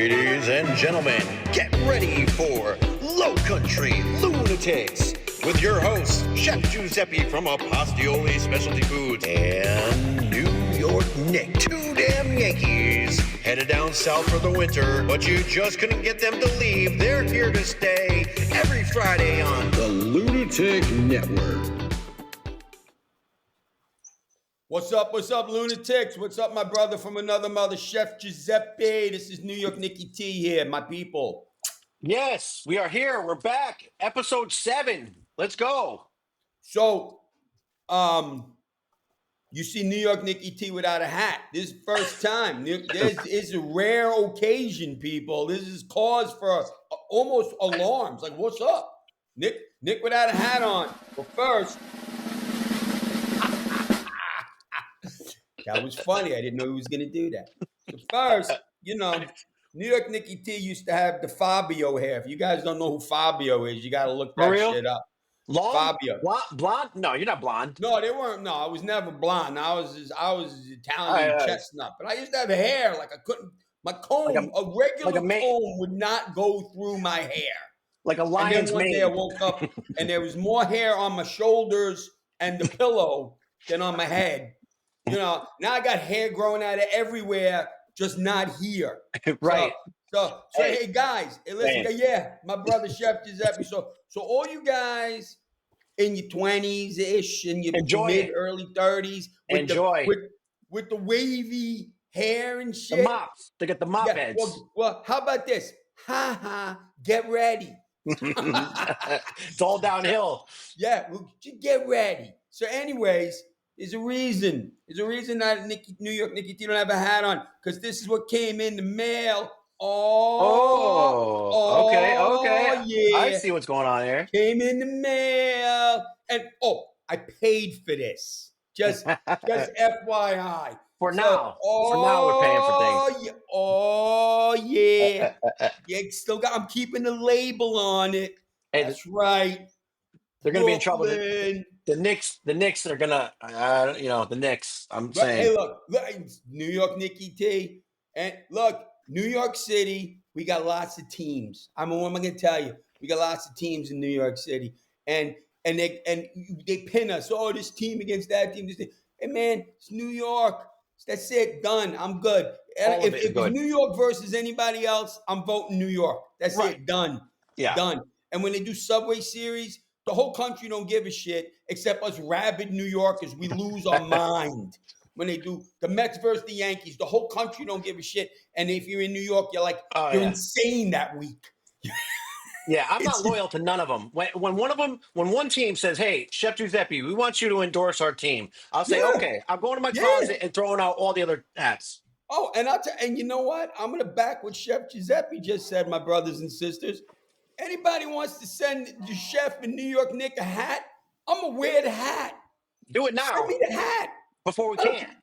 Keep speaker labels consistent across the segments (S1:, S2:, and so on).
S1: Ladies and gentlemen, get ready for Low Country Lunatics with your hosts, Chef Giuseppe from Apostoli Specialty Foods and New York Nick, two damn Yankees, headed down south for the winter, but you just couldn't get them to leave. They're here to stay every Friday on the Lunatic Network.
S2: What's up, lunatics? What's up, my brother from another mother, Chef Giuseppe? This is New York Nicky T here, my people.
S3: Yes, we are here. We're back. Episode 7. Let's go.
S2: So, you see New York Nicky T without a hat. This is the first time. This is a rare occasion, people. This is cause for almost alarms. Like, what's up? Nick without a hat on. But first... That was funny. I didn't know he was going to do that. So first, New York Nicky T used to have the Fabio hair. If you guys don't know who Fabio is, you got to look that shit up.
S3: Long?
S2: Fabio.
S3: Blonde? No, you're not blonde.
S2: No, they weren't. No, I was never blonde. I was Italian chestnut. But I used to have hair like I couldn't. My comb, a regular comb would not go through my hair.
S3: Like a lion's mane.
S2: And then one day I woke up and there was more hair on my shoulders and the pillow than on my head. Now I got hair growing out of everywhere, just not here.
S3: Right.
S2: So hey guys, listen, my brother Chef Giuseppe. So all you guys in your 20s ish, in your mid early 30s, with the wavy hair and shit.
S3: The mops. They get the mop heads.
S2: Well, how about this? Get ready.
S3: It's all downhill.
S2: Yeah, just get ready. So anyways. There's a reason that New York Nicky T don't have a hat on, because this is what came in the mail.
S3: Okay.
S2: Yeah.
S3: I see what's going on here.
S2: Came in the mail, and I paid for this. Just FYI.
S3: For now we're paying for things.
S2: Yeah. I'm keeping the label on it.
S3: Hey,
S2: that's right.
S3: They're gonna be in trouble. The Knicks are gonna, the Knicks. I'm saying.
S2: Hey, look, New York Nicky T, and look, New York City. We got lots of teams. What am I gonna tell you? We got lots of teams in New York City, and they pin us. Oh, this team against that team. This team. Hey, man, it's New York. That's it. Done. I'm good. If it's New York versus anybody else, I'm voting New York. That's it. Done.
S3: Yeah.
S2: Done. And when they do Subway Series. The whole country don't give a shit except us rabid New Yorkers. We lose our mind when they do the Mets versus the Yankees. The whole country don't give a shit. And if you're in New York, you're like, you're insane that week.
S3: Yeah, I'm not loyal to none of them. When one team says, "Hey, Chef Giuseppe, we want you to endorse our team," I'll say, "Okay." I'm going to my closet and throwing out all the other hats.
S2: Oh, and you know what? I'm gonna back what Chef Giuseppe just said, my brothers and sisters. Anybody wants to send the chef in New York Nick a hat, I'm going to wear the hat.
S3: Do it now.
S2: Send me the hat.
S3: Before we can.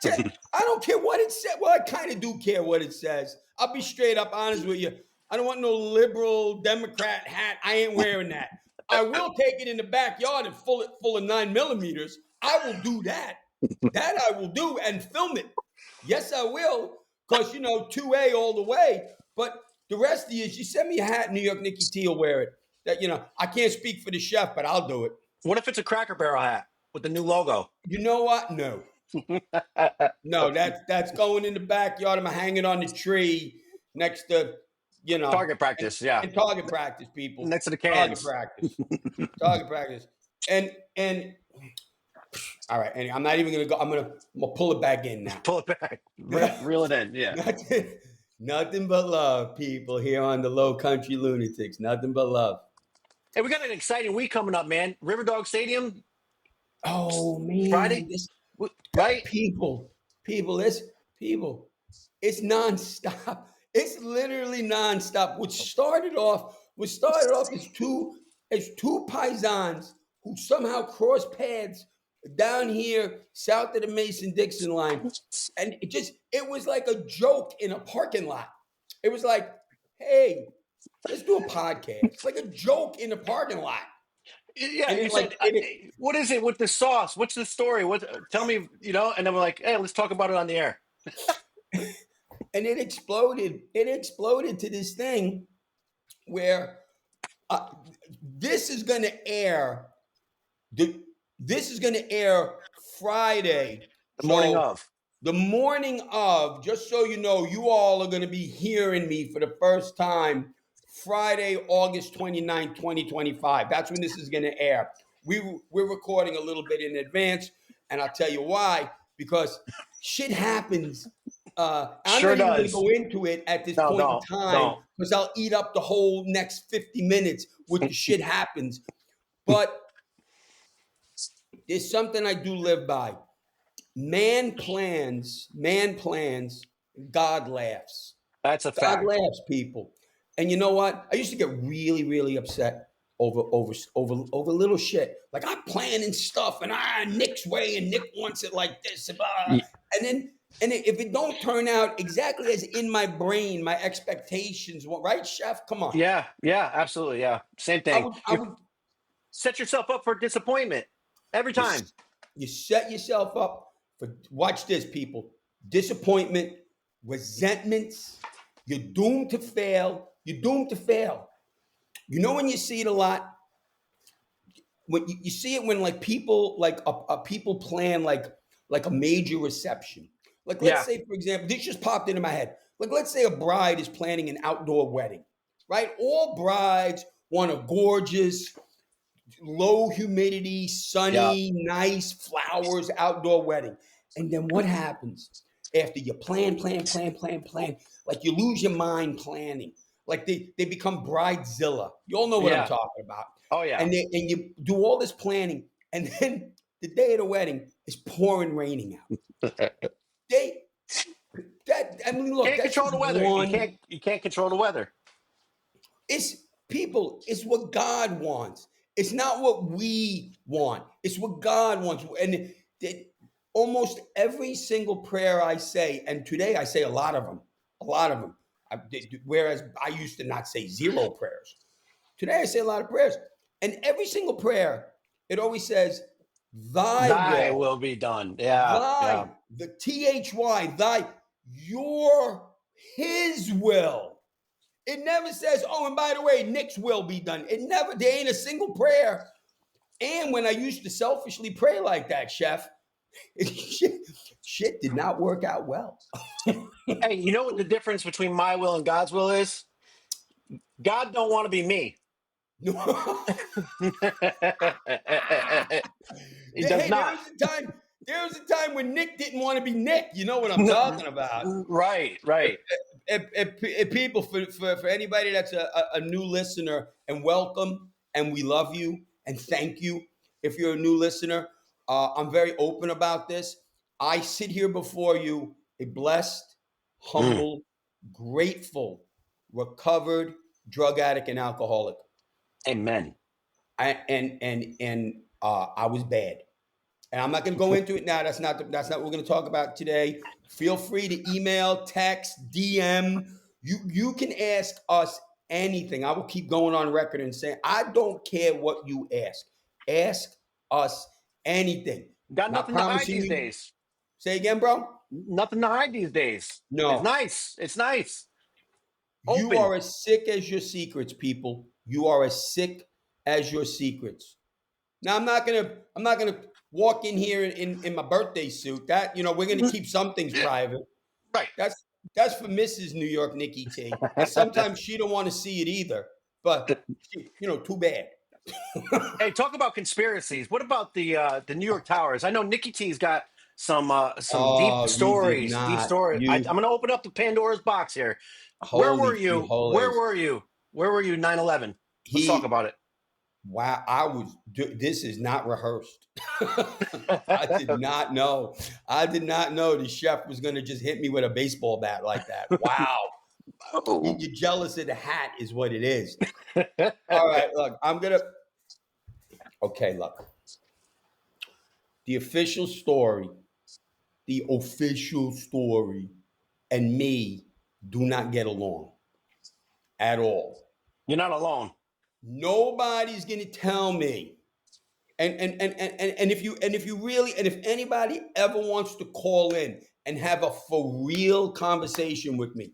S2: I don't care what it says. Well, I kind of do care what it says. I'll be straight up honest with you. I don't want no liberal Democrat hat. I ain't wearing that. I will take it in the backyard and full of 9mm. I will do that. That I will do and film it. Yes, I will. Because, 2A all the way. But... the rest of you send me a hat, New York Nicky T will wear it. That I can't speak for the chef, but I'll do it.
S3: What if it's a Cracker Barrel hat with the new logo?
S2: You know what? No. No, that's going in the backyard. I'm hanging on the tree next to,
S3: target practice,
S2: and target practice, people.
S3: Next to the cans.
S2: Target practice. And all right, anyway, I'm not even gonna go. I'm gonna pull it back in now.
S3: Pull it back. Reel it in, yeah.
S2: Nothing but love, people, here on the Low Country Lunatics. Nothing but love.
S3: Hey, we got an exciting week coming up, man. Riverdog Stadium.
S2: Oh, man.
S3: Friday? Right?
S2: People. It's nonstop. It's literally nonstop. What started off as two paisans who somehow crossed paths down here south of the Mason-Dixon line. And it was like a joke in a parking lot. It was like, hey, let's do a podcast. It's like a joke in a parking lot.
S3: Yeah, you said, what is it with the sauce? What's the story? Tell me, and then we're like, hey, let's talk about it on the air.
S2: and it exploded. It exploded to this thing where uh, this is going to air. This is going to air Friday.
S3: The morning
S2: So
S3: of.
S2: the morning of, just so you know, you all are going to be hearing me for the first time Friday, August 29th, 2025. That's when this is going to air. We're recording a little bit in advance, and I'll tell you why. Because shit happens. I'm
S3: Sure
S2: not even going to
S3: does.
S2: go into it at this
S3: No,
S2: point in
S3: don't.
S2: time
S3: Don't.
S2: because I'll eat up the whole next 50 minutes with the shit happens. But there's something I do live by. Man plans, God laughs.
S3: That's a
S2: God
S3: fact.
S2: laughs, people. And you know what? I used to get really, really upset over little shit. Like I'm planning stuff and Nick's way and Nick wants it like this. And, blah.
S3: Y-
S2: And if it don't turn out exactly as in my brain, my expectations, right, Chef? Come on.
S3: Yeah, yeah, absolutely. Yeah. Same
S2: I
S3: thing.
S2: would, I
S3: You
S2: would,
S3: set yourself up for disappointment every
S2: you,
S3: time.
S2: you set yourself up for, watch this, people, disappointment, resentments. You're doomed to fail. You're doomed to fail. You know when you see it a lot? When you see it when like people like people plan like a major reception. Like let's
S3: Yeah,
S2: say, for example, this just popped into my head. Like let's say a bride is planning an outdoor wedding, right? All brides want a gorgeous, low humidity,
S3: yeah,
S2: sunny, nice flowers outdoor wedding. And then what happens after you plan? Like you lose your mind planning. Like they become bridezilla. You all know what I'm
S3: yeah.
S2: talking about.
S3: Oh, yeah.
S2: And you do all this planning, and then the day of the wedding is pouring raining out. They that I mean, look,
S3: Can't
S2: that's
S3: control
S2: just
S3: the weather.
S2: one.
S3: You can't control the weather.
S2: It's people, it's what God wants. It's not what we want. It's what God wants. And almost every single prayer I say, and today I say a lot of them, a lot of them. Whereas I used to not say zero prayers. Today I say a lot of prayers. And every single prayer, it always says, Thy
S3: Thy
S2: will,
S3: will be done. Yeah, yeah.
S2: the thy, your, his will. It never says, oh, and by the way, Nick's will be done. It never, there ain't a single prayer. And when I used to selfishly pray like that, Chef, shit did not work out well.
S3: Hey, you know what the difference between my will and God's will is? God don't want to be me. He does
S2: Hey,
S3: not.
S2: there was a time when Nick didn't want to be Nick. You know what I'm talking about.
S3: Right, right.
S2: If people, for anybody that's a new listener, and welcome, and we love you, and thank you. If you're a new listener, I'm very open about this. I sit here before you, a blessed,
S3: Mm,
S2: humble, grateful, recovered drug addict and alcoholic.
S3: amen.
S2: I was bad. And I'm not going to go into it now. That's not what we're going to talk about today. Feel free to email, text, DM. You can ask us anything. I will keep going on record and saying I don't care what you ask. Ask us anything.
S3: Got
S2: Not
S3: nothing to hide
S2: promising
S3: these
S2: you.
S3: days.
S2: Say again, bro.
S3: Nothing to hide these days. It's
S2: No.
S3: nice. It's nice.
S2: You
S3: Open.
S2: are as sick as your secrets, people. You are as sick as your secrets. Now I'm not gonna walk in here in my birthday suit. That we're gonna keep some things private.
S3: Right.
S2: That's for Mrs. New York Nikki T. And sometimes she don't want to see it either. But too bad.
S3: Hey, talk about conspiracies. What about the New York Towers? I know Nikki T's got some deep
S2: Oh, you did
S3: stories. Deep
S2: not.
S3: stories. I'm
S2: You
S3: going to open up the Pandora's box here. Where
S2: holy
S3: were
S2: free
S3: you? Where
S2: holies.
S3: were you? Where were you? 9/11. Let's talk
S2: He
S3: about it.
S2: Wow, this is not rehearsed. I did not know. I did not know the chef was going to just hit me with a baseball bat like that. Wow.
S3: Oh.
S2: You're jealous of the hat, is what it is. All right, look, okay, look. The official story, and me do not get along at all.
S3: You're not alone.
S2: Nobody's going to tell me. And if you really, and if anybody ever wants to call in and have a for real conversation with me.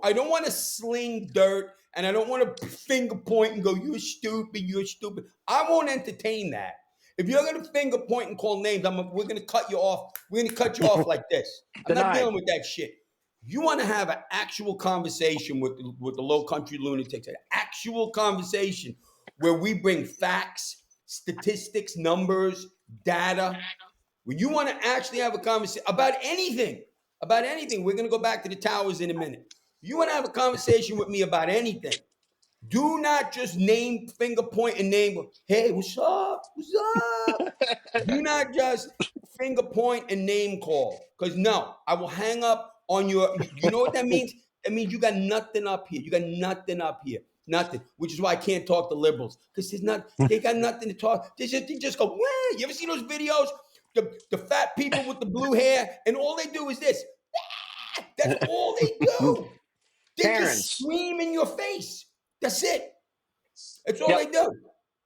S2: I don't want to sling dirt, and I don't want to finger point and go, "You're stupid, you're stupid." I won't entertain that. If you're going to finger point and call names, we're going to cut you off. We're going to cut you off like this. I'm not
S3: Denied.
S2: dealing with that shit. You want to have an actual conversation with the Low Country Lunatics, an actual conversation where we bring facts, statistics, numbers, data. When you want to actually have a conversation about anything, we're going to go back to the towers in a minute. You want to have a conversation with me about anything. Do not just name, finger point, and name. Hey, what's up? What's up? Do not just finger point and name call. Because no, I will hang up on your. You know what that means? That means you got nothing up here. You got nothing up here. Nothing. Which is why I can't talk to liberals. Because they got nothing to talk. They just go, wah. You ever see those videos? The fat people with the blue hair, and all they do is this. That's all they do. They just scream in your face. That's it. That's all they do.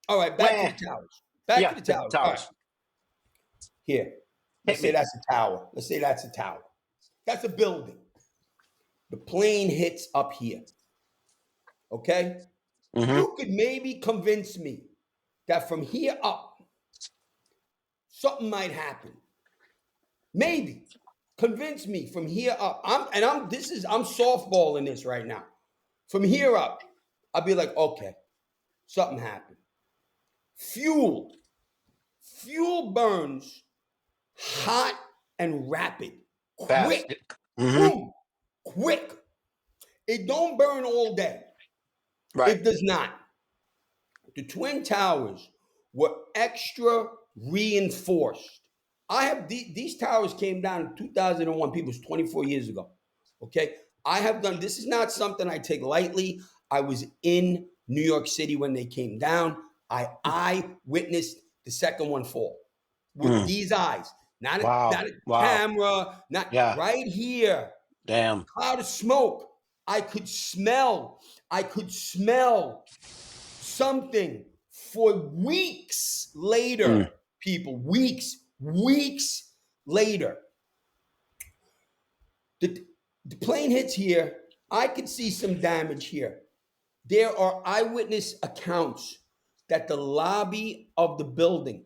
S2: All right, back to the towers. Back to the towers. All right. Here. Let's say that's a tower. That's a building. The plane hits up here. Okay? Mm-hmm. You could maybe convince me that from here up, something might happen. Maybe. Convince me from here up. I'm softballing this right now. From here up, I'll be like, okay, something happened. Fuel burns hot and rapid. Quick. Boom. Quick. It don't burn all day. Right. It does not. The Twin Towers were extra reinforced. I have these towers came down in 2001. People, it was 24 years ago. Okay. I have done, this is not something I take lightly. I was in New York City when they came down. I witnessed the second one fall with these eyes, not a camera, right here.
S3: Damn.
S2: Cloud of smoke. I could smell something for weeks later, people, weeks later. The plane hits here. I could see some damage here. There are eyewitness accounts that the lobby of the building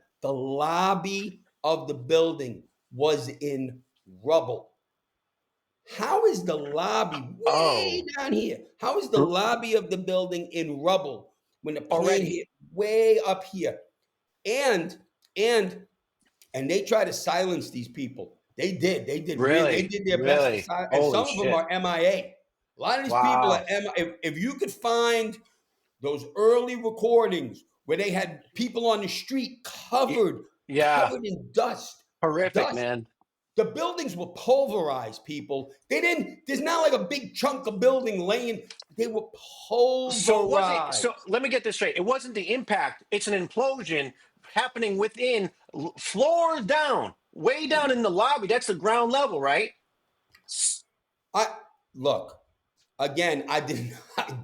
S2: was in rubble. How is the lobby way down here? How is the lobby of the building in rubble when the plane hit way up here? And they try to silence these people. They did.
S3: Really?
S2: They did their best. And some of them are MIA. A lot of these people are MIA. If you could find those early recordings where they had people on the street covered in dust.
S3: Horrific, man.
S2: The buildings were pulverized, people. There's not like a big chunk of building laying. They were pulverized.
S3: So let me get this straight. It wasn't the impact. It's an implosion happening within floors down, way down in the lobby. That's the ground level, right?
S2: Look, again, I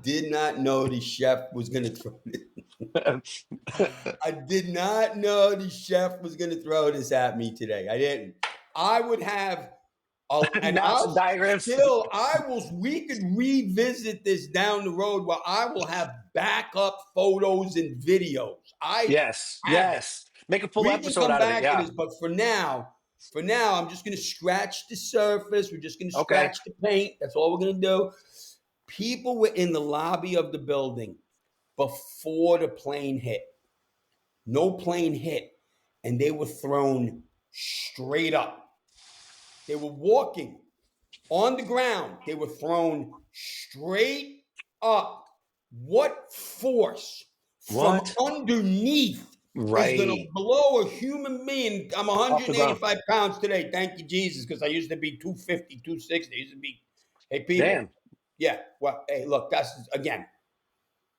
S2: did not know the chef was going to throw this. I did not know the chef was going to throw this at me today. I didn't. I would have,
S3: diagrams.
S2: We could revisit this down the road where I will have backup photos and videos.
S3: Yes. Make a full episode out of it. Yeah.
S2: But for now, I'm just going to scratch the surface. We're just going to scratch the paint. That's all we're going to do. People were in the lobby of the building before the plane hit. No plane hit, and they were thrown straight up. They were walking on the ground. They were thrown straight up. What force from underneath is going to blow a human being? I'm 185 pounds today. Thank you, Jesus, because I used to be 250, 260. I used to be, hey, people. Damn. Yeah. Well, hey, look, that's, again,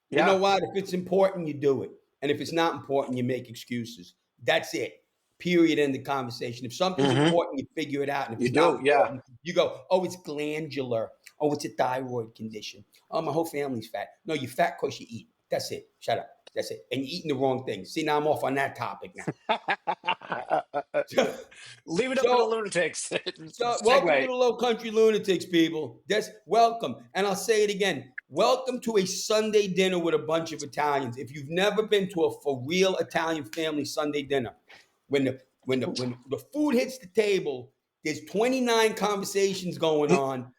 S2: you know what? If it's important, you do it. And if it's not important, you make excuses. That's it. Period. End the conversation. If something's important, you figure it out. And if it's not important, you go, oh, it's glandular. Oh, it's a thyroid condition. Oh, my whole family's fat. No, you're fat because you eat. That's it. Shut up. That's it. And you're eating the wrong thing. See, now I'm off on that topic now.
S3: Leave it up to the lunatics.
S2: So welcome to
S3: Segue.
S2: the Low Country Lunatics, people. That's welcome. And I'll say it again. Welcome to a Sunday dinner with a bunch of Italians. If you've never been to a for real Italian family Sunday dinner, when the food hits the table, there's 29 conversations going on.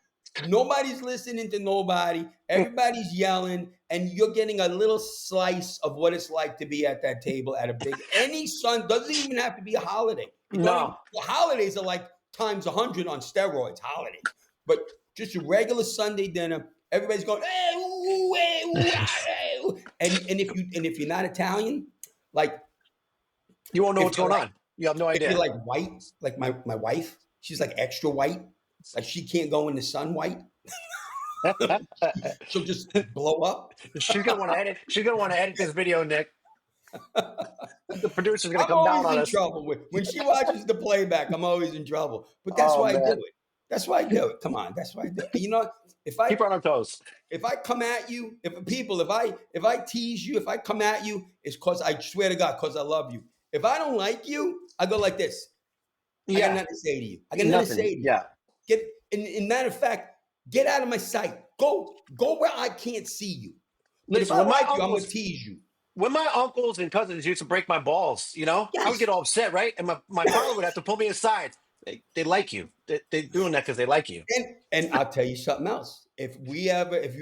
S2: Nobody's listening to nobody. Everybody's yelling, and you're getting a little slice of what it's like to be at that table at a big any Sun doesn't even have to be a holiday.
S3: No.
S2: The holidays are like times 100 on steroids. Holidays, but just a regular Sunday dinner. Everybody's going, hey, ooh, hey, ooh, hey, ooh. And if you're not Italian, like
S3: You won't know what's going
S2: like,
S3: on. You have no idea.
S2: If you're like white, like my wife, she's like extra white. Like she can't go in the sun white. She'll just blow up.
S3: She's gonna want to edit. She's gonna want to edit this video, Nick. The producer's gonna
S2: I'm
S3: come down
S2: always
S3: on
S2: in
S3: us.
S2: trouble when she watches the playback. I'm always in trouble. But that's why I do it. That's why I do it. Come on, that's why I do it. You know, if I
S3: Keep her on our toes.
S2: if I come at you, if I tease you, if I come at you, it's because I swear to God, because I love you. If I don't like you, I go like this. I got nothing to say to you. I got nothing to say to you.
S3: Yeah.
S2: Get in matter of fact, get out of my sight. Go where I can't see you. But
S3: Listen,
S2: if I
S3: when my
S2: like you, I'm gonna
S3: uncles,
S2: tease you.
S3: when my uncles and cousins used to break my balls, you know, I would
S2: Yes.
S3: get all upset, right? And my father would have to pull me aside. They like you. They're doing that because they like you.
S2: And I'll tell you something else. If you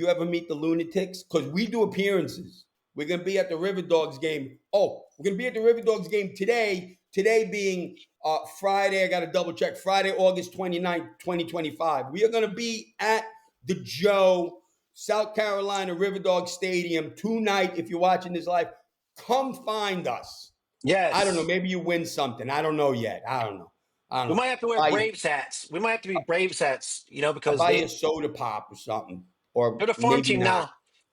S2: ever meet the lunatics, because we do appearances, we're gonna be at the River Dogs game. Oh, we're gonna be at the River Dogs game today. Today being Friday, I got to double check. Friday, August 29th, 2025. We are gonna be at the Joe, South Carolina River Dog Stadium tonight. If you're watching this live, come find us.
S3: Yes.
S2: I don't know. Maybe you win something. I don't know yet. I don't know.
S3: We might have to wear Braves hats. We might have to be Braves hats, you know, because
S2: buy you a soda pop or something. Or
S3: they're the farm
S2: maybe
S3: team
S2: not.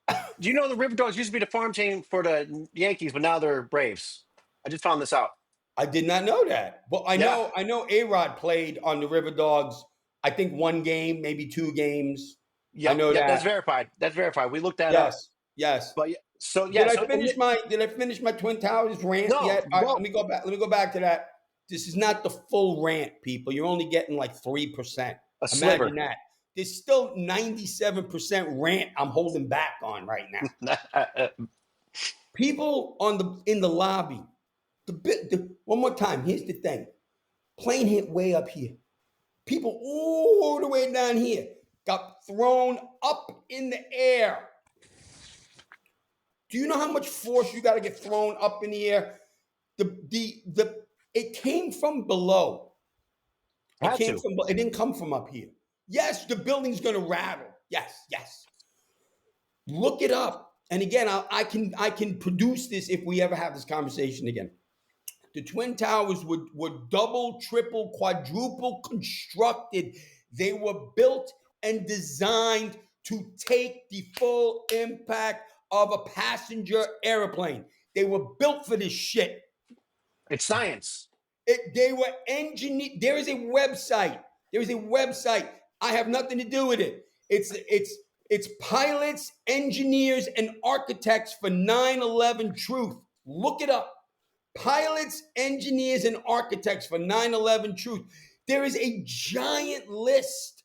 S3: now. Do you know the River Dogs used to be the farm team for the Yankees, but now they're Braves? I just found this out.
S2: I did not know that. Well, I know A-Rod played on the River Dogs, I think one game, maybe two games.
S3: Yeah,
S2: I know that.
S3: That's verified. That's verified. We looked that up.
S2: Yes.
S3: But so yeah.
S2: Did I finish my Twin Towers rant yet? All right, let me go back. Let me go back to that. This is not the full rant, people. You're only getting like 3%.
S3: A sliver.
S2: Imagine that. There's still 97% rant I'm holding back on right now. People in the lobby. One more time. Here's the thing. Plane hit way up here. People all the way down here got thrown up in the air. Do you know how much force you got to get thrown up in the air? It came from below. It didn't come from up here. Yes, the building's going to rattle. Yes. Look it up. And again, I can produce this if we ever have this conversation again. The Twin Towers were double, triple, quadruple constructed. They were built and designed to take the full impact of a passenger airplane. They were built for this shit.
S3: It's science.
S2: They were engineered. There is a website. I have nothing to do with it. It's pilots, engineers, and architects for 9/11 truth. Look it up. Pilots, engineers, and architects for 9/11 truth. There is a giant list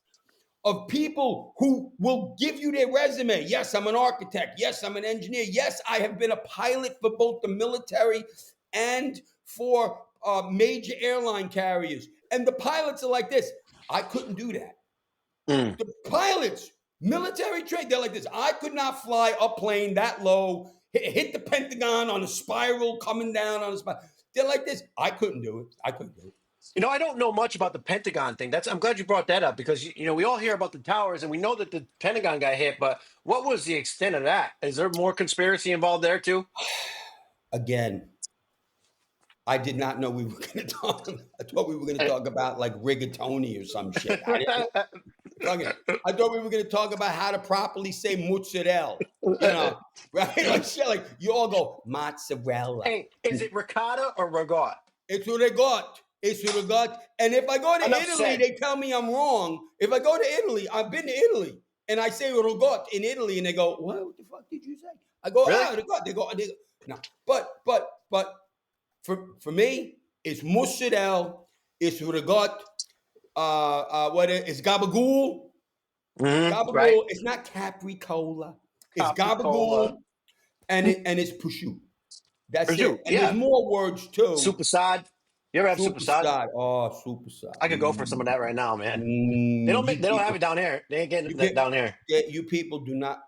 S2: of people who will give you their resume. Yes, I'm an architect. Yes, I'm an engineer. Yes, I have been a pilot for both the military and for major airline carriers. And the pilots are like this. I couldn't do that. The pilots, military trained, they're like this. I could not fly a plane that low, hit the Pentagon on a spiral, coming down on a spiral. They're like this. I couldn't do it.
S3: You know, I don't know much about the Pentagon thing. I'm glad you brought that up because, you know, we all hear about the towers and we know that the Pentagon got hit, but what was the extent of that? Is there more conspiracy involved there too?
S2: Again, I did not know we were going to talk. I thought we were going to talk about like rigatoni or some shit. I thought we were going to talk about how to properly say mozzarella. You know, right? Like shit. Like you all go mozzarella.
S3: Hey, is it ricotta or ragot?
S2: It's regot. And if I go to Italy, they tell me I'm wrong. If I go to Italy, I've been to Italy, and I say regot in Italy, and they go, "What the fuck did you say?" I go,
S3: Really?
S2: Regot. They go, No, but for me, it's mussedel, it's rigot, it's gabagool.
S3: Right.
S2: Gabagool, it's not capricola. It's
S3: Capicola.
S2: gabagool, and it's prosciutto. That's
S3: Prosciutto.
S2: it. And there's
S3: Yeah.
S2: more words too.
S3: Supersad. You ever have
S2: Super
S3: supersad?
S2: side. Oh, super side.
S3: I could go for some of that right now, man.
S2: You
S3: They don't have
S2: people,
S3: it down here. They ain't getting
S2: you
S3: that
S2: get,
S3: down here.
S2: you people do not.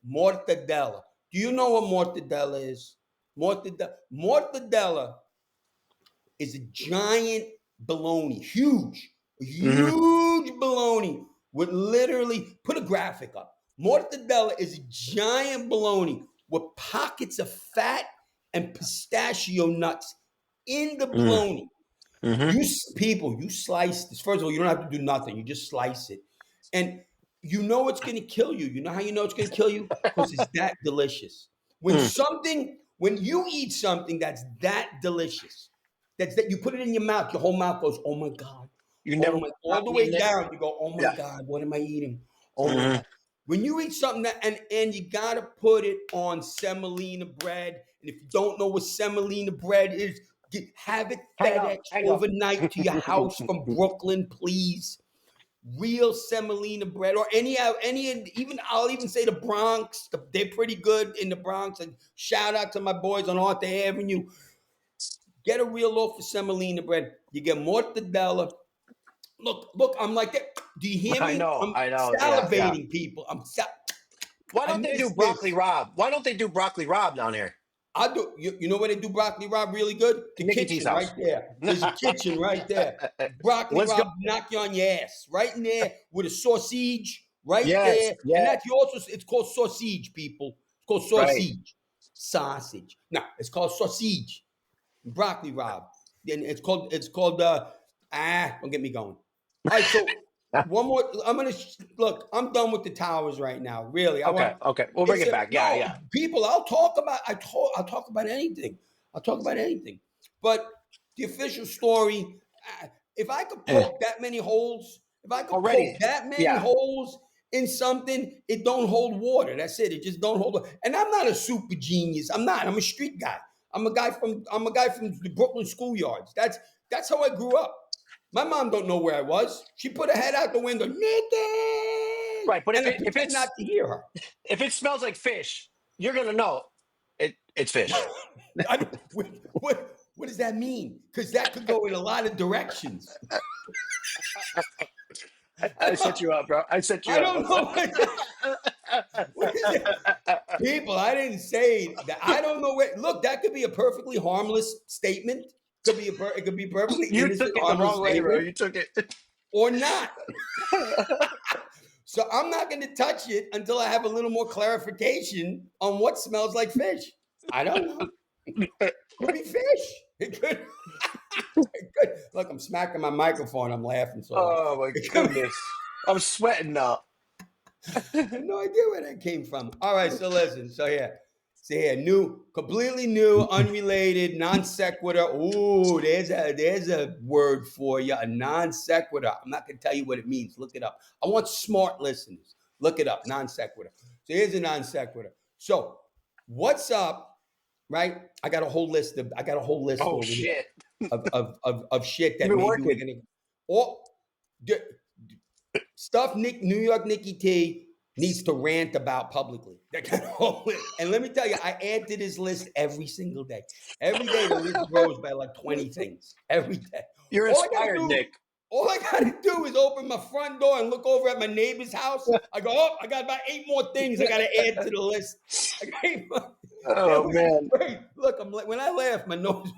S2: Mortadella. Do you know what mortadella is? Mortadella is a giant bologna,
S3: Hmm.
S2: huge bologna with literally put a graphic up. Mortadella is a giant bologna with pockets of fat and pistachio nuts in the bologna.
S3: Mm-hmm.
S2: People, you slice this. First of all, you don't have to do nothing. You just slice it. And you know it's going to kill you. You know how you know it's going to kill you? Because it's that delicious. When you eat something that's that delicious, that you put it in your mouth, your whole mouth goes, oh my God.
S3: You
S2: Oh
S3: never
S2: my, all
S3: stop
S2: the way
S3: eating it.
S2: down, you go, oh my
S3: Yeah.
S2: God, what am I eating? Oh my
S3: Hmm.
S2: God. When you eat something that, and you gotta put it on semolina bread. And if you don't know what semolina bread is, have it
S3: Hang up.
S2: FedEx
S3: Hang up.
S2: overnight to your house from Brooklyn, please. Real semolina bread, or any, even I'll even say the Bronx. They're pretty good in the Bronx. And shout out to my boys on Arthur Avenue. Get a real loaf of semolina bread. You get mortadella. Look, I'm like that. Do you hear
S3: I
S2: me?
S3: know.
S2: I'm
S3: I know. Yeah. Yeah.
S2: salivating, people.
S3: Why
S2: I
S3: don't they do
S2: miss
S3: broccoli
S2: this.
S3: rabe? Why don't they do broccoli rabe down here?
S2: I do. You know where they do broccoli rabe really good? The
S3: Nikki T's
S2: kitchen right
S3: house.
S2: there. There's a kitchen right there. Broccoli
S3: Let's go.
S2: rabe knock you on your ass right in there with a sausage right
S3: Yes.
S2: there. And
S3: Yeah.
S2: that's also it's called sausage, people. It's called
S3: Right.
S2: sausage. No, it's called sausage. Broccoli rabe. And it's called don't get me going. All right, so one more. I'm gonna look. I'm done with the towers right now. Really, I
S3: Okay.
S2: want.
S3: Okay. We'll bring
S2: It's
S3: it
S2: a
S3: back. Yeah.
S2: no
S3: Yeah.
S2: people. I'll talk about anything. I'll talk about anything. But the official story. If I could
S3: Eh.
S2: poke that many holes, if I could
S3: Already.
S2: poke that many
S3: Yeah.
S2: holes in something, it don't hold water. That's it. It just don't hold water. And I'm not a super genius. I'm not. I'm a street guy. I'm a guy from the Brooklyn schoolyards. That's how I grew up. My mom don't know where I was. She put her head out the window, Nikki,
S3: Right. But
S2: and I pretend not to hear her.
S3: if it smells like fish, you're gonna know it's fish.
S2: I don't, what does that mean? Because that could go in a lot of directions.
S3: I set you up, bro. I set you
S2: I
S3: up.
S2: don't know what is it. People, I didn't say that. I don't know where. Look, that could be a perfectly harmless statement. It could be perfectly
S3: You
S2: innocent,
S3: took it the
S2: harmless
S3: wrong way, bro.
S2: statement,
S3: You took it.
S2: or not. So I'm not going to touch it until I have a little more clarification on what smells like fish. I don't know. Could be fish. It could. It could. Look, I'm smacking my microphone. I'm laughing so loud.
S3: Oh my
S2: It could be.
S3: goodness. I'm sweating now.
S2: I have no idea where that came from. All right, so listen. So here, completely new, unrelated, non sequitur. Ooh, there's a word for you, a non sequitur. I'm not gonna tell you what it means. Look it up. I want smart listeners. Look it up, non sequitur. So here's a non sequitur. So what's up? Right? I got a whole list
S3: Oh
S2: over here
S3: shit.
S2: of shit
S3: You've
S2: that
S3: been
S2: maybe we're
S3: working.
S2: gonna. Oh, stuff New York Nikki T needs to rant about publicly. That kind of whole list. And let me tell you, I add to this list every single day. Every day the list grows by like 20 things. Every day.
S3: You're
S2: All I gotta
S3: inspired,
S2: do,
S3: Nick.
S2: all I gotta do is open my front door and look over at my neighbor's house. I go, oh, I got about 8 more things I gotta add to the list. I got 8 more.
S3: Oh man.
S2: Wait, look, when I laugh, my nose.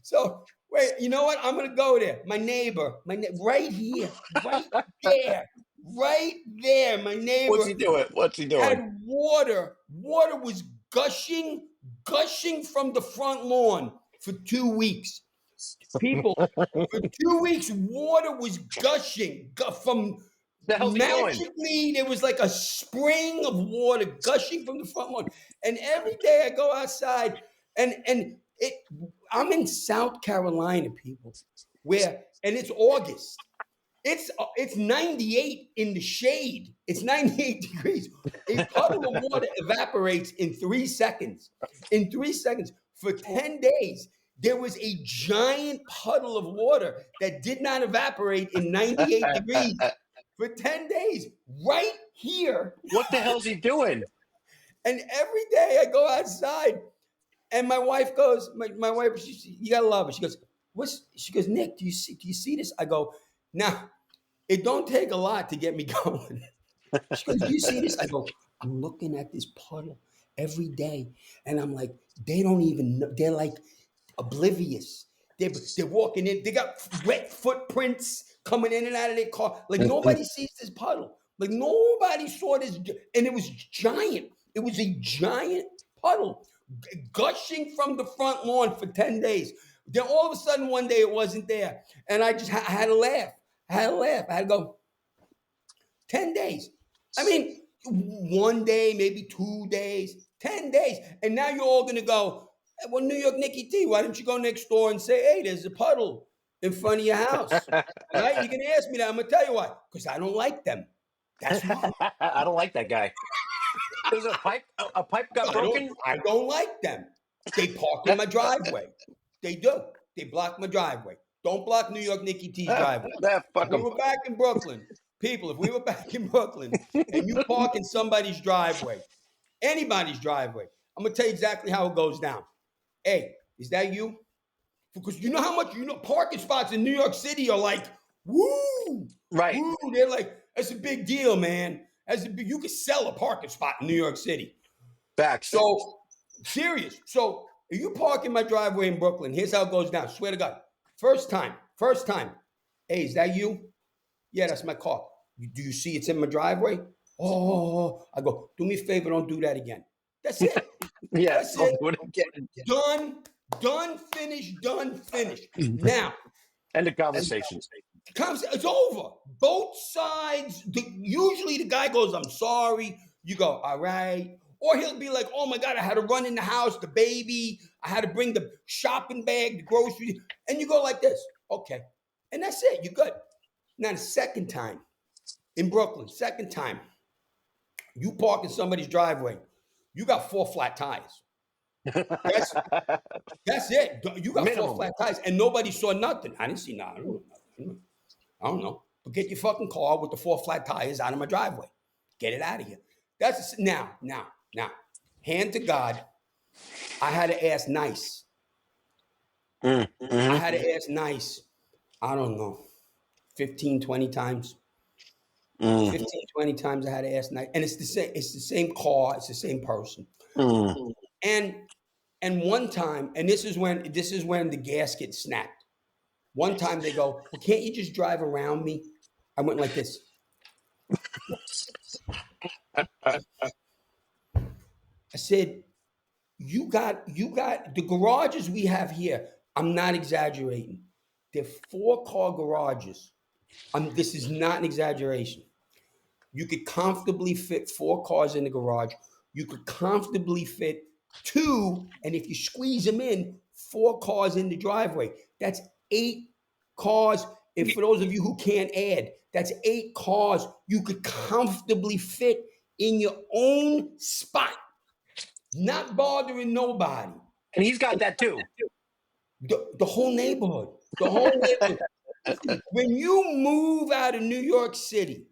S2: So wait, you know what? I'm gonna go there. My neighbor, right here, right there. My
S3: What's
S2: neighbor
S3: he doing? What's he doing?
S2: had water. Water was gushing from the front lawn for 2 weeks. People, for 2 weeks, water was gushing from.
S3: The hell's he doing?
S2: Magically, there was like a spring of water gushing from the front lawn. And every day I go outside, and I'm in South Carolina, people, and it's August. It's 98 in the shade. It's 98 degrees. A puddle of water evaporates in 3 seconds. In 3 seconds. For 10 days, there was a giant puddle of water that did not evaporate in 98 degrees for 10 days, right here.
S3: What the hell's he doing?
S2: And every day I go outside, and my wife goes, my wife, you gotta love it. She goes, she goes, Nick, do you see this? I go, nah, it don't take a lot to get me going. She goes, do you see this? I go, I'm looking at this puddle every day, and I'm like, they don't even know. They're like oblivious. They're walking in. They got wet footprints coming in and out of their car. Like nobody sees this puddle. Like nobody saw this, and it was giant. It was a giant puddle gushing from the front lawn for 10 days. Then all of a sudden one day it wasn't there, and I had to laugh. I had to go. 10 days. I mean, one day, maybe 2 days, 10 days. And now you're all going to go, hey, well, New York Nicky T, why don't you go next door and say, hey, there's a puddle in front of your house? Right? You're going to ask me that. I'm going to tell you why. Because I don't like them. That's why.
S3: I don't like that guy. There's a pipe got broken?
S2: I don't like them. They park in my driveway. They do. They block my driveway. Don't block New York Nicky T's driveway.
S3: Fuck
S2: we were back in Brooklyn. People, if we were back in Brooklyn and you park in somebody's driveway, anybody's driveway, I'm going to tell you exactly how it goes down. Hey, is that you? Because you know how much, parking spots in New York City are like, woo.
S3: Right.
S2: Woo. They're like, that's a big deal, man. You could sell a parking spot in New York City.
S3: Back.
S2: So, serious. So, if you park in my driveway in Brooklyn, here's how it goes down. Swear to God. First time. Hey, is that you? Yeah, that's my car. Do you see it's in my driveway? Oh, I go, do me a favor, don't do that again. That's it.
S3: Yeah.
S2: That's it. Done, finished. Now.
S3: End of conversation.
S2: It's over. Both sides. Usually the guy goes, I'm sorry. You go, all right. Or he'll be like, oh my God, I had to run in the house, the baby. I had to bring the shopping bag, the groceries. And you go like this. Okay. And that's it. You're good. Now, the second time in Brooklyn, you park in somebody's driveway. You got 4 flat tires. That's it. You got
S3: Minimum.
S2: 4 flat tires, and nobody saw nothing. I didn't see nothing. I don't know. But get your fucking car with the 4 flat tires out of my driveway. Get it out of here. That's now. Hand to God, I had to ask nice.
S3: Mm-hmm.
S2: I had to ask nice. I don't know. 15, 20 times. 15, 20 times I had to ask nice. And it's the same car, it's the same person. And one time, and this is when the gasket snapped. One time they go, can't you just drive around me? I went like this. I said, you got the garages we have here. I'm not exaggerating. They're 4-car garages. This is not an exaggeration. You could comfortably fit 4 cars in the garage. You could comfortably fit 2, and if you squeeze them in, 4 cars in the driveway. That's 8 cars. And for those of you who can't add, that's 8 cars you could comfortably fit in your own spot, not bothering nobody.
S3: And he's got that too.
S2: The whole neighborhood. When you move out of New York City,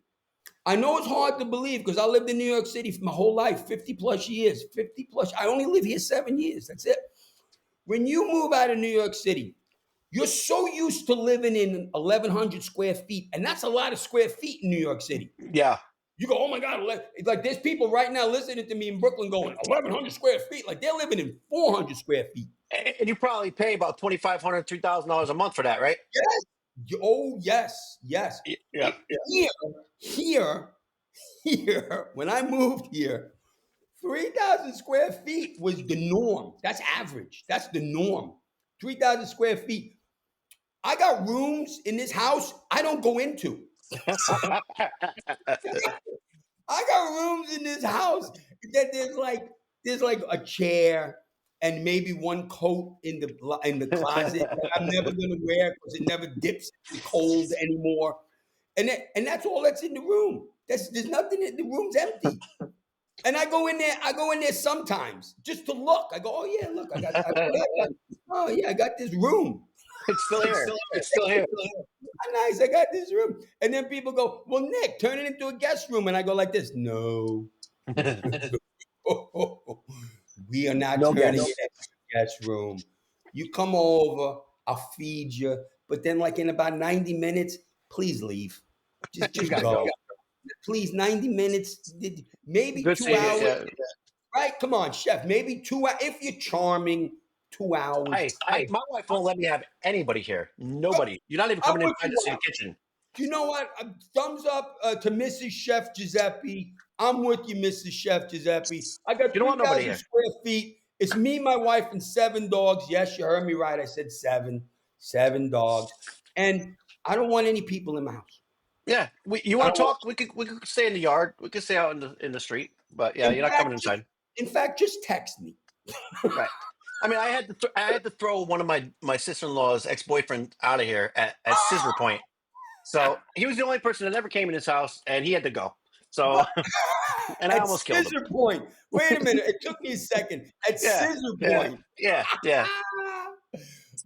S2: I know it's hard to believe because I lived in New York City for my whole life, 50 plus years. I only live here 7 years. That's it. When you move out of New York City, you're so used to living in 1,100 square feet, and that's a lot of square feet in New York City.
S3: Yeah.
S2: You go, oh my God, like there's people right now listening to me in Brooklyn going, 1,100 square feet, like they're living in 400 square feet.
S3: And you probably pay about $2,500, $3,000 a month for that, right?
S2: Yes. Oh, yes.
S3: Yeah.
S2: Here, when I moved here, 3,000 square feet was the norm. That's average. That's the norm. 3,000 square feet. I got rooms in this house I don't go into. I got rooms in this house that there's like a chair and maybe one coat in the closet that I'm never gonna wear because it never dips in the cold anymore. And that's all that's in the room. There's nothing in the room's empty. And I go in there sometimes just to look. I go, oh yeah, look, oh yeah, I got this room.
S3: It's still here. It's still here.
S2: Nice, I got this room. And then people go, well, Nick, turn it into a guest room. And I go like this, no. We are not
S3: No
S2: turning
S3: guests.
S2: it into a guest room. You come over, I'll feed you. But then like in about 90 minutes, please leave. Just
S3: gotta
S2: go.
S3: go.
S2: Please, 90 minutes, maybe
S3: Good
S2: 2
S3: seeing you,
S2: hours.
S3: yeah.
S2: Right? Come on, chef. Maybe 2 hours. If you're charming, 2 hours.
S3: My wife won't let me have anybody here. Nobody. You're not even coming in to see the kitchen.
S2: You know what? Thumbs up to Mrs. Chef Giuseppe. I'm with you, Mrs. Chef Giuseppe. I got
S3: You don't want nobody
S2: 3,000
S3: here.
S2: square feet. It's me, my wife, and 7 dogs. Yes, you heard me right. I said 7. 7 dogs. And I don't want any people in my house.
S3: Yeah. You want to talk? We could stay in the yard. We could stay out in the street. But yeah, you're not coming inside.
S2: In fact, just text me.
S3: Right. I mean, I had to throw one of my sister-in-law's ex-boyfriend out of here at scissor point. So he was the only person that ever came in his house, and he had to go. So, and I almost killed him.
S2: Scissor point. Wait a minute. It took me a second. At scissor point.
S3: Yeah.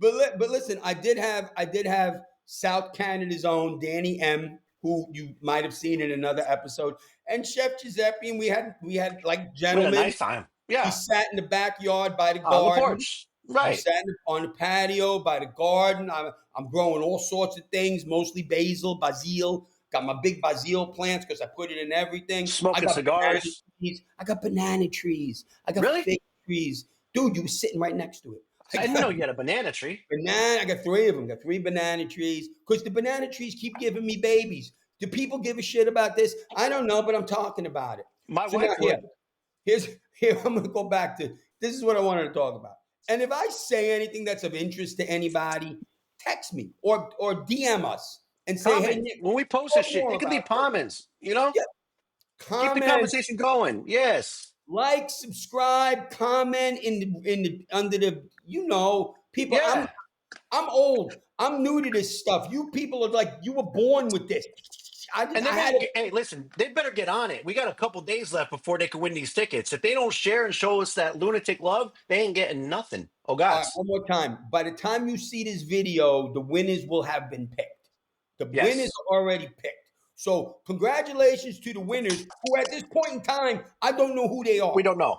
S2: But listen, I did have South Canada's own Danny M, who you might have seen in another episode, and Chef Giuseppe, and we had like
S3: We had
S2: gentlemen.
S3: a nice time. Yeah.
S2: We sat in the backyard by the
S3: On the
S2: garden.
S3: porch.
S2: I
S3: Right.
S2: sat on the patio by the garden. I'm growing all sorts of things, mostly basil. Got my big basil plants because I put it in everything.
S3: Smoking
S2: I got
S3: cigars.
S2: I got banana trees. I got
S3: Really?
S2: fig trees. Dude, you were sitting right next to it.
S3: I didn't know you had a banana tree.
S2: I got 3 of them. Got 3 banana trees because the banana trees keep giving me babies. Do people give a shit about this? I don't know, but I'm talking about it.
S3: My
S2: So
S3: wife
S2: now,
S3: would.
S2: here, I'm going to go back to, this is what I wanted to talk about. And if I say anything that's of interest to anybody, text me or DM us and say, hey,
S3: Comment.
S2: Nick,
S3: When we post this shit,
S2: more
S3: you can leave
S2: about it.
S3: comments. You know,
S2: Yeah.
S3: keep
S2: Comment,
S3: the conversation going. Yes.
S2: like, subscribe, comment under the, people.
S3: Yeah.
S2: I'm old. I'm new to this stuff. You people are like, you were born with this.
S3: And hey, listen, they better get on it. We got a couple days left before they can win these tickets. If they don't share and show us that lunatic love, they ain't getting nothing. Oh, God.
S2: All right, one more time. By the time you see this video, the winners will have been picked. The winners are already picked. So congratulations to the winners who at this point in time, I don't know who they are.
S3: We don't know.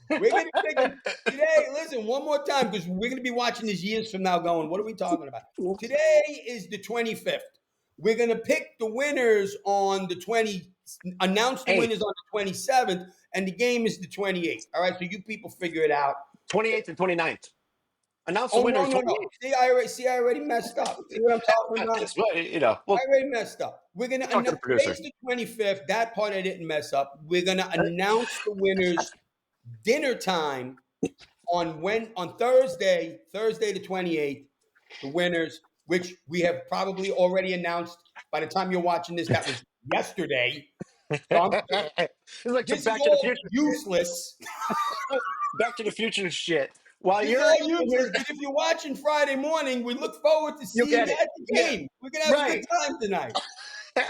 S2: We're going to pick them today. Listen, one more time, because we're going to be watching this years from now going, what are we talking about? Today is the 25th. We're going to pick the winners on the announce the winners on the 27th, and the game is the 28th. All right, so you people figure it out.
S3: 28th and 29th. Announce the winners.
S2: No. See, I already messed up. See what I'm talking about?
S3: Well,
S2: I already messed up. We're going to
S3: Talk to the producer.
S2: today's the 25th. That part I didn't mess up. We're going to announce the winners dinner time on Thursday the 28th. The winners, which we have probably already announced by the time you're watching this. That was yesterday. So
S3: it's like
S2: this
S3: Back
S2: is
S3: to the
S2: all
S3: Future.
S2: useless.
S3: Back to the Future shit. While
S2: This
S3: you're
S2: is all useless. But if you're watching Friday morning, we look forward to seeing you at the game. We're gonna have a good time tonight.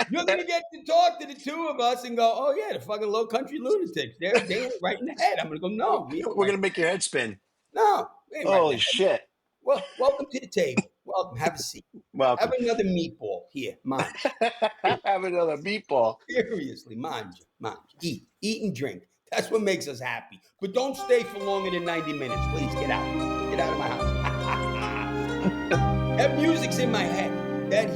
S2: You're gonna get to talk to the two of us and go, "Oh yeah, the fucking Low Country Lunatics. They're right in the head." I'm gonna go, "No,
S3: we're gonna make your head spin."
S2: No,
S3: holy shit!
S2: Well, welcome to the table. Welcome. Have a seat.
S3: Welcome.
S2: Have another meatball here. Mind you.
S3: Have another meatball.
S2: Seriously, mind you. Eat and drink. That's what makes us happy. But don't stay for longer than 90 minutes. Please get out. Get out of my house. That music's in my head. That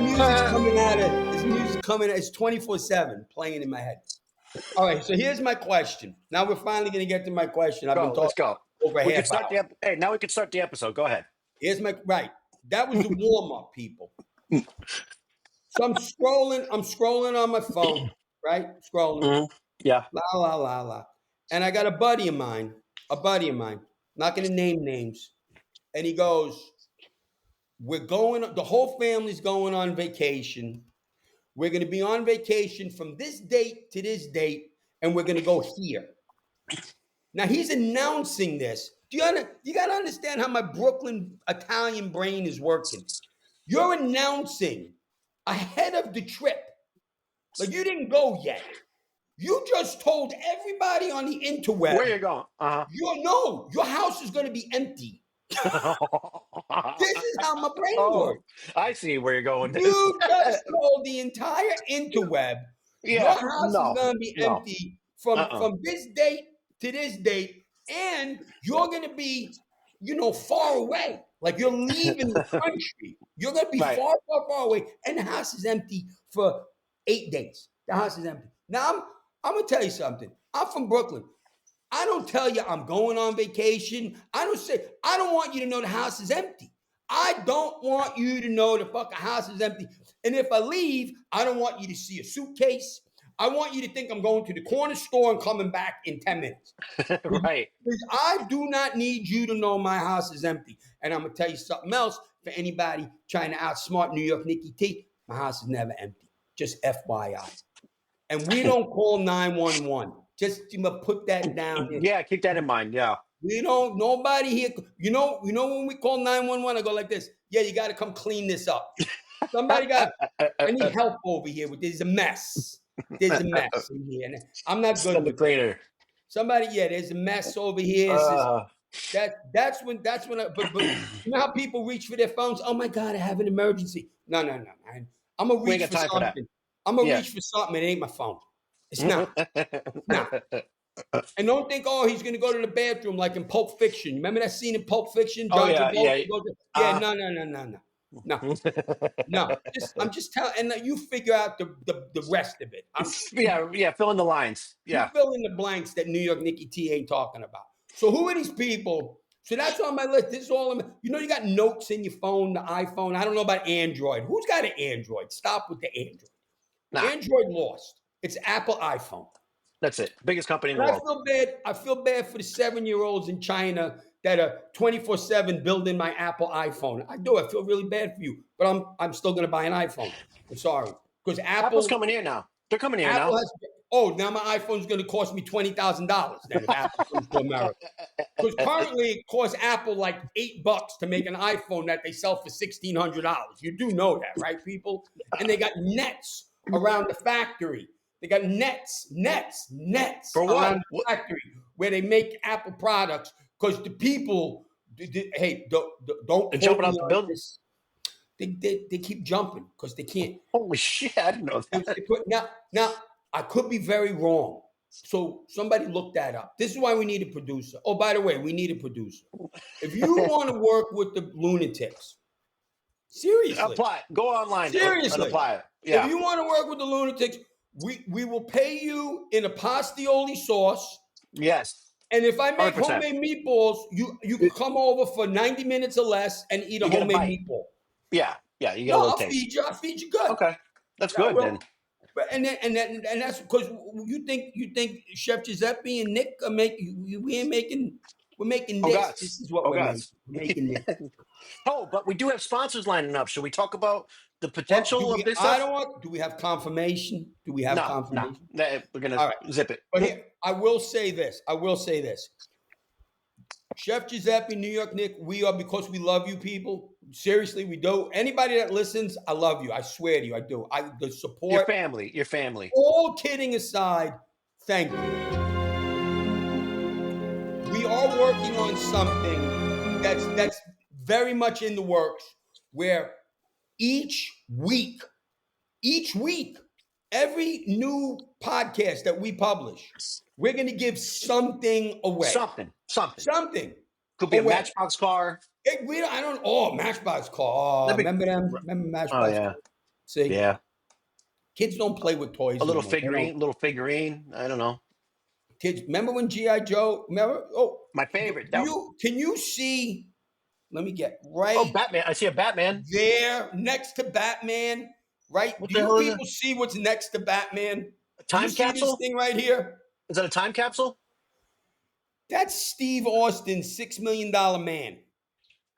S2: music's coming out of. This music's coming. It's 24/7 playing in my head. All right. So here's my question. Now we're finally going to get to my question. I've been talking.
S3: Let's go.
S2: Over
S3: we
S2: half
S3: can start
S2: hour.
S3: Hey, now we can start the episode. Go ahead.
S2: Here's my right. That was the warm up, people. So I'm scrolling on my phone, right? Scrolling.
S3: Mm-hmm. Yeah.
S2: La. And I got a buddy of mine, not going to name names. And he goes, the whole family's going on vacation. We're going to be on vacation from this date to this date, and we're going to go here. Now, he's announcing this You got to understand how my Brooklyn Italian brain is working. You're announcing ahead of the trip. Like you didn't go yet. You just told everybody on the interweb.
S3: Where you going?
S2: Your house is going to be empty. This is how my brain works.
S3: I see where you're going.
S2: You just told the entire interweb your house is going to be empty from this date to this date, and you're going to be, far away. Like you're leaving the country. You're going to be far, far, far away, and the house is empty for 8 days. The house is empty. Now I'm going to tell you something. I'm from Brooklyn. I don't tell you I'm going on vacation. I don't want you to know the house is empty. I don't want you to know the fucking house is empty. And if I leave, I don't want you to see a suitcase. I want you to think I'm going to the corner store and coming back in 10 minutes.
S3: Right.
S2: Because I do not need you to know my house is empty. And I'm going to tell you something else for anybody trying to outsmart New York Nikki T. My house is never empty. Just FYI. And we don't call 911. Just put that down.
S3: Yeah, keep that in mind. Yeah.
S2: We don't, nobody here, when we call 911, I go like this. Yeah, you got to come clean this up. I need help over here. There's a mess. There's a mess in here. And I'm not good with
S3: cleaner.
S2: There's a mess over here. That's when, but you know how people reach for their phones? Oh my God, I have an emergency. No. I'm going to reach for something. I'm going to reach for something. It ain't my phone. It's not. No. And don't think, he's going to go to the bathroom like in Pulp Fiction. Remember that scene in Pulp Fiction? No. I'm just telling, and you figure out the rest of it.
S3: Fill in the lines. Yeah.
S2: You fill in the blanks that New York Nikki T ain't talking about. So who are these people? So that's on my list. This is all, you got notes in your phone, the iPhone. I don't know about Android. Who's got an Android? Stop with the Android. Nah. Android lost. It's Apple iPhone.
S3: That's it. Biggest company in the world.
S2: I feel bad for the 7-year-olds in China that are 24/7 building my Apple iPhone. I do. I feel really bad for you, but I'm still going to buy an iPhone. I'm sorry, because
S3: Apple's coming here now. They're coming here now.
S2: Now my iPhone's going to cost me $20,000 then if Apple comes to America. Because currently it costs Apple like $8 to make an iPhone that they sell for $1,600. You do know that, right, people? And they got nets around the factory. They got nets
S3: for what?
S2: Around the factory where they make Apple products because the people, don't
S3: jumping off the building.
S2: They keep jumping because they can't.
S3: Holy shit! I didn't know that.
S2: Now I could be very wrong. So somebody look that up. This is why we need a producer. Oh, by the way, we need a producer. If you want to work with the lunatics, seriously,
S3: apply. Go online.
S2: Seriously,
S3: and apply it. Yeah.
S2: If you want to work with the lunatics, we will pay you in a pastioli sauce.
S3: Yes.
S2: And if I make
S3: 100%.
S2: homemade meatballs, you can come over for 90 minutes or less and eat a homemade meatball.
S3: Yeah. You get a little
S2: taste. I'll feed you good.
S3: Okay, that's good then.
S2: And that's because you think Chef Giuseppe and Nick are we're making this. This is what we're making this.
S3: But we do have sponsors lining up. Should we talk about the potential of this stuff?
S2: Do we have confirmation? Do we have confirmation?
S3: No. We're gonna zip it.
S2: But here, I will say this. Chef Giuseppe, New York Nick, we are, because we love you people. Seriously, we do. Anybody that listens, I love you. I swear to you, I do. The support.
S3: Your family.
S2: All kidding aside, thank you. We are working on something that's very much in the works, where each week, every new podcast that we publish, we're going to give something away. Something.
S3: Could be a Matchbox car.
S2: Matchbox car. Remember them? Remember Matchbox car? See?
S3: Yeah.
S2: Kids don't play with toys.
S3: A little figurine. I don't know.
S2: Kids, remember when G.I. Joe? Remember? Oh,
S3: my favorite.
S2: Can you see? Let me get right.
S3: Oh, Batman. I see a Batman.
S2: There, next to Batman. Right? Do you people see what's next to Batman?
S3: A time capsule?
S2: This thing right here?
S3: Is that a time capsule?
S2: That's Steve Austin's $6 Million Man.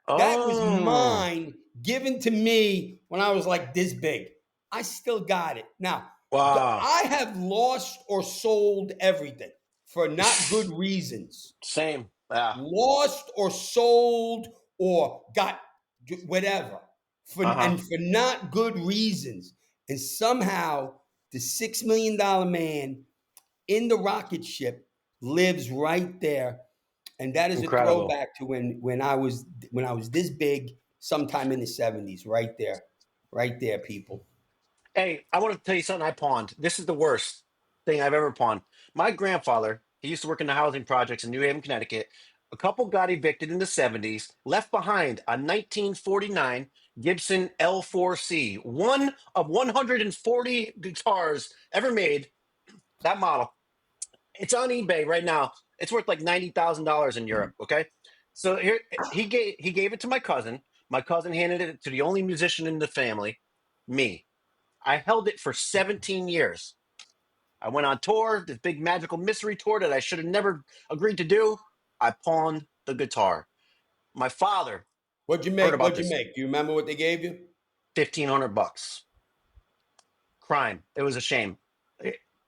S2: That was mine, given to me when I was like this big. I still got it. Now, I have lost or sold everything for not good reasons.
S3: Same. Yeah.
S2: lost or sold or got whatever and for not good reasons. And somehow the $6 million man in the rocket ship lives right there. And that is a
S3: Incredible.
S2: throwback to when I was this big sometime in the 70s, right there. Right there, people.
S3: Hey, I want to tell you something I pawned. This is the worst thing I've ever pawned. My grandfather, he used to work in the housing projects in New Haven, Connecticut. A couple got evicted in the 70s, left behind a 1949 Gibson L4C, one of 140 guitars ever made, that model. It's on eBay right now. It's worth like $90,000 in Europe, okay? So here he gave it to my cousin. My cousin handed it to the only musician in the family, me. I held it for 17 years. I went on tour, this big magical mystery tour that I should have never agreed to do. I pawned the guitar. My father
S2: What'd you
S3: heard
S2: make?
S3: about
S2: What'd you
S3: this.
S2: make? Do you remember what they gave you?
S3: $1,500. Crime. It was a shame.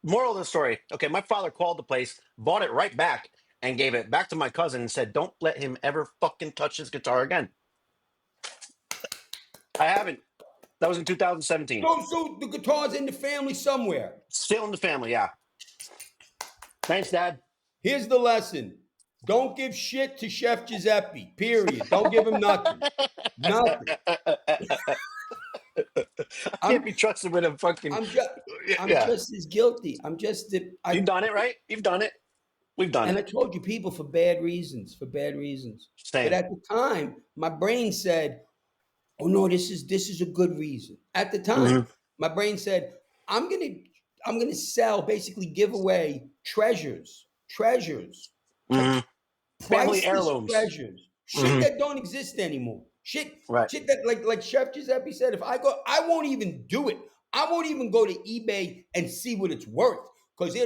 S3: Moral of the story. Okay, my father called the place, bought it right back, and gave it back to my cousin and said, "Don't let him ever fucking touch his guitar again." I haven't. That was in 2017.
S2: So the guitar's in the family somewhere.
S3: Still in the family, yeah. Thanks, Dad.
S2: Here's the lesson. Don't give shit to Chef Giuseppe, period. Don't give him nothing. Nothing.
S3: I can't be trusted with a fucking.
S2: I'm
S3: Yeah.
S2: just as guilty.
S3: You've done it, right? You've done it. We've done
S2: And I
S3: it.
S2: told you people for bad reasons.
S3: Same.
S2: But at the time, my brain said, "Oh no, this is a good reason." At the time, my brain said, "I'm gonna sell, basically give away treasures,
S3: Family
S2: priceless
S3: heirlooms.
S2: treasures, shit that don't exist anymore,
S3: Right.
S2: shit that like Chef Giuseppe said, if I go, I won't even do it. I won't even go to eBay and see what it's worth because I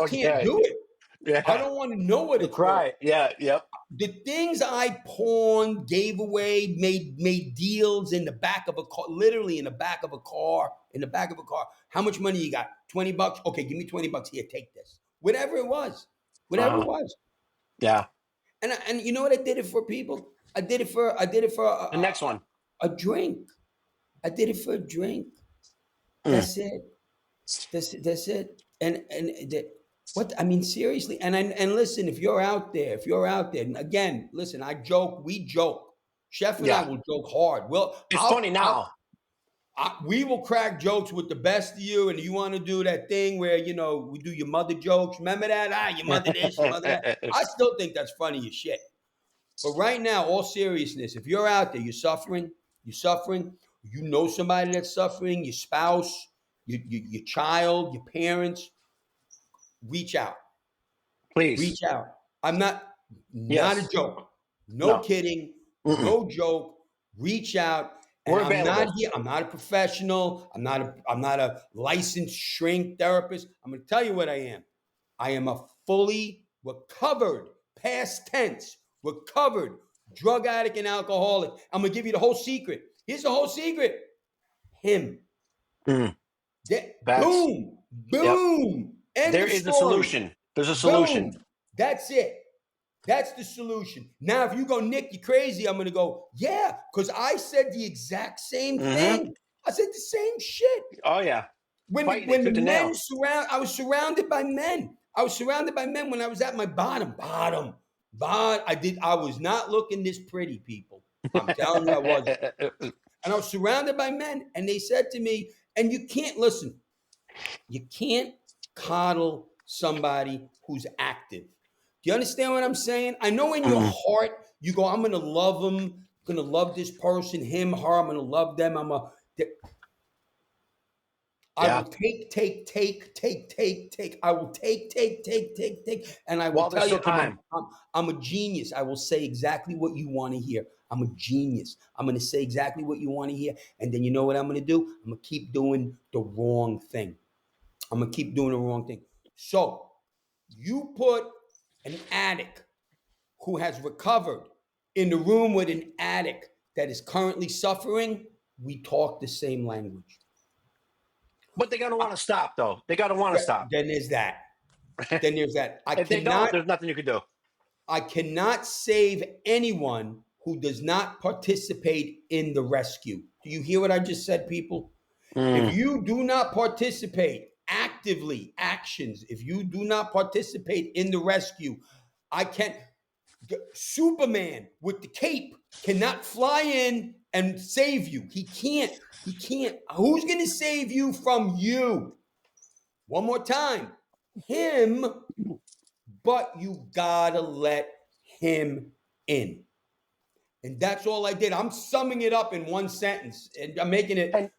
S2: can't do it.
S3: Yeah.
S2: I don't want to know what it's worth.
S3: Cry. Yeah. Yep.
S2: The things I pawned, gave away, made deals in the back of a car, literally in the back of a car, How much money you got? $20? Okay, give me $20 here. Take this. Whatever it was.
S3: Yeah.
S2: And you know what I did it for, people? I did it for
S3: The next one.
S2: a drink. I did it for a drink. That's it. That's it. What I mean, seriously. And listen, if you're out there, and again, listen, we joke. Chef and I
S3: Yeah.
S2: will joke hard.
S3: It's funny now.
S2: We will crack jokes with the best of you, and you want to do that thing where we do your mother jokes. Remember that? Your mother this, your mother that. I still think that's funny as shit. But right now, all seriousness, if you're out there, you're suffering, you know somebody that's suffering, your spouse, your child, your parents, reach out.
S3: Please.
S2: Reach out. I'm not
S3: Yes.
S2: a joke. No kidding. No joke. Reach out. And
S3: We're
S2: I'm
S3: available.
S2: not here. I'm not a professional. I'm not a licensed shrink therapist. I'm going to tell you what I am. I am a fully recovered, past tense, recovered drug addict and alcoholic. I'm going to give you the whole secret. Here's the whole secret. Him.
S3: Mm.
S2: Boom. Boom. End
S3: There
S2: of
S3: is a
S2: story.
S3: solution. There's a solution.
S2: Boom. That's it. That's the solution. Now, if you go, "Nick, you're crazy," I'm going to go, "Yeah," because I said the exact same thing. I said the same shit.
S3: Oh, yeah.
S2: When the men I was surrounded by men. I was surrounded by men when I was at my bottom. I was not looking this pretty, people. I'm telling you, I wasn't. And I was surrounded by men, and they said to me, and you can't coddle somebody who's active. Do you understand what I'm saying? I know in your heart, you go, "I'm going to love him. I'm going to love this person, him, her. I'm going to love them. I will take. I will take. And I will
S3: While
S2: tell
S3: there's
S2: you,
S3: still time.
S2: I'm a genius. I will say exactly what you want to hear. I'm a genius. I'm going to say exactly what you want to hear. And then you know what I'm going to do? I'm going to keep doing the wrong thing. So you put an addict who has recovered in the room with an addict that is currently suffering, we talk the same language.
S3: But they're going to want to stop, though. They got to want to stop.
S2: Then there's that.
S3: If they don't, there's nothing you can do.
S2: I cannot save anyone who does not participate in the rescue. Do you hear what I just said, people? If
S3: Mm.
S2: you do not participate actively, actions, if you do not participate in the rescue, I can't. Superman with the cape cannot fly in and save you. He can't. He can't. Who's going to save you from you? One more time. Him, but you gotta let him in. And that's all I did. I'm summing it up in one sentence and I'm making it.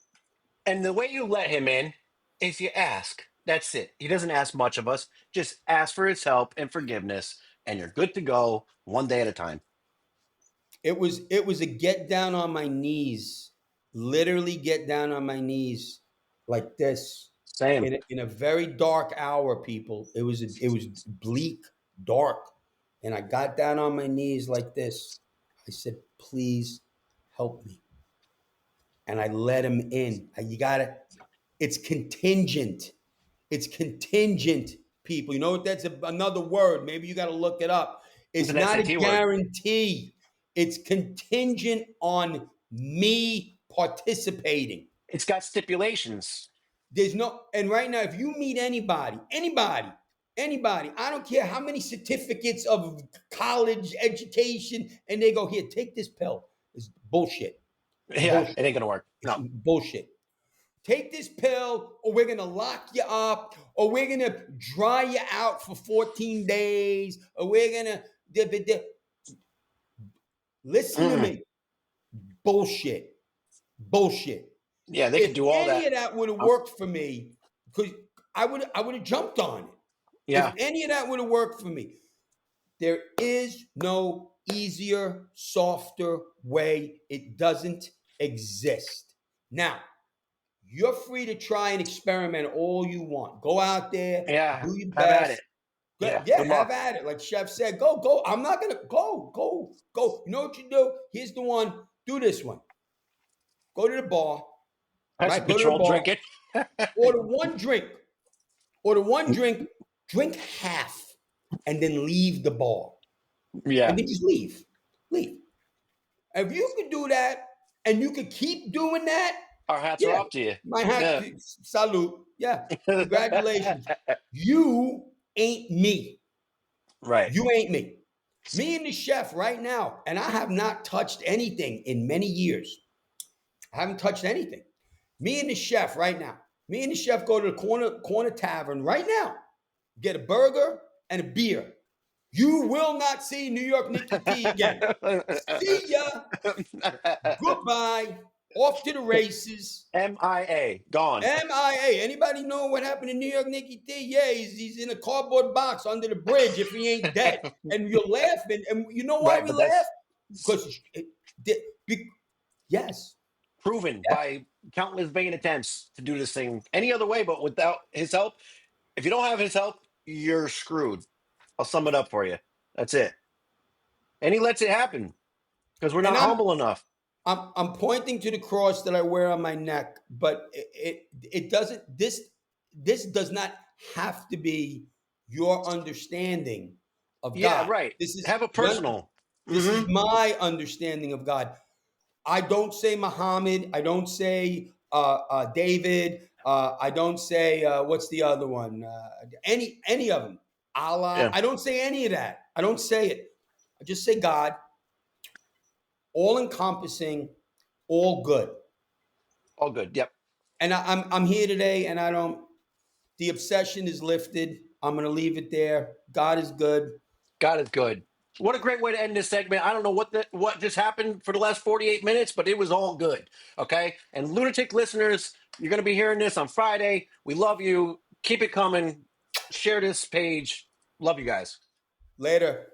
S3: And the way you let him in is you ask. That's it. He doesn't ask much of us. Just ask for his help and forgiveness, and you're good to go one day at a time.
S2: It was a get down on my knees, literally get down on my knees like this
S3: Same.
S2: in a very dark hour, people. It was bleak, dark, and I got down on my knees like this. I said, "Please help me," and I let him in. You got to. It's contingent. It's contingent, people. You know what? That's another word. Maybe you got to look it up.
S3: It's
S2: It's
S3: an
S2: not a
S3: SAT word.
S2: guarantee. It's contingent on me participating.
S3: It's got stipulations.
S2: There's no, and right now, if you meet anybody, I don't care how many certificates of college education, and they go, here, take this pill. It's bullshit.
S3: Yeah,
S2: Bullshit.
S3: it ain't gonna work.
S2: It's
S3: No.
S2: bullshit. Take this pill, or we're gonna lock you up, or we're gonna dry you out for 14 days, or we're gonna listen to
S3: Mm.
S2: me. Bullshit. Bullshit.
S3: Yeah, they could
S2: If
S3: do all
S2: any
S3: that.
S2: of that would have worked for me, because I would have jumped on it.
S3: Yeah.
S2: If any of that would have worked for me, there is no easier, softer way. It doesn't exist. Now, you're free to try and experiment all you want. Go out there,
S3: Yeah.
S2: do your
S3: Have at
S2: best.
S3: it. Yeah.
S2: Yeah,
S3: Good
S2: have
S3: luck.
S2: at it. Like Chef said, go, go. I'm not gonna go. You know what you do? Here's the one. Do this one. Go to the bar,
S3: That's some
S2: right? Go to the
S3: controlled
S2: bar.
S3: drinking.
S2: Order one drink. Order one drink. Drink half, and then leave the bar.
S3: Yeah.
S2: And then just leave. Leave. If you could do that, and you could keep doing that,
S3: Our hats are
S2: yeah,
S3: off to you.
S2: my hat.
S3: Yeah.
S2: Salute. Yeah, congratulations. You ain't me.
S3: Right.
S2: You ain't me. Me and the chef right now, and I have not touched anything in many years. I haven't touched anything. Me and the chef right now. Me and the chef go to the corner tavern right now. Get a burger and a beer. You will not see New York Nikki T again. See ya. Goodbye. Off to the races.
S3: MIA. Gone.
S2: MIA. Anybody know what happened to New York Nikki T? Yeah, he's in a cardboard box under the bridge if he ain't dead. And you're laughing. And you know why
S3: Right,
S2: we
S3: but that's
S2: laugh? Because yes.
S3: proven
S2: Yeah.
S3: by countless vain attempts to do this thing any other way, but without his help. If you don't have his help, you're screwed. I'll sum it up for you. That's it. And he lets it happen because we're
S2: And
S3: not humble enough.
S2: I'm pointing to the cross that I wear on my neck, but it doesn't this does not have to be your understanding of
S3: Yeah,
S2: God.
S3: right.
S2: This is
S3: Have a personal.
S2: this is
S3: Mm-hmm.
S2: my understanding of God. I don't say Muhammad. I don't say David. I don't say what's the other one? Any of them. Allah.
S3: Yeah.
S2: I don't say any of that. I don't say it. I just say God. All encompassing, all good.
S3: All good. Yep.
S2: And I'm here today, and I don't. The obsession is lifted. I'm gonna leave it there. God is good.
S3: God is good. What a great way to end this segment. I don't know what just happened for the last 48 minutes, but it was all good. Okay. And lunatic listeners, you're going to be hearing this on Friday. We love you. Keep it coming. Share this page. Love you guys.
S2: Later.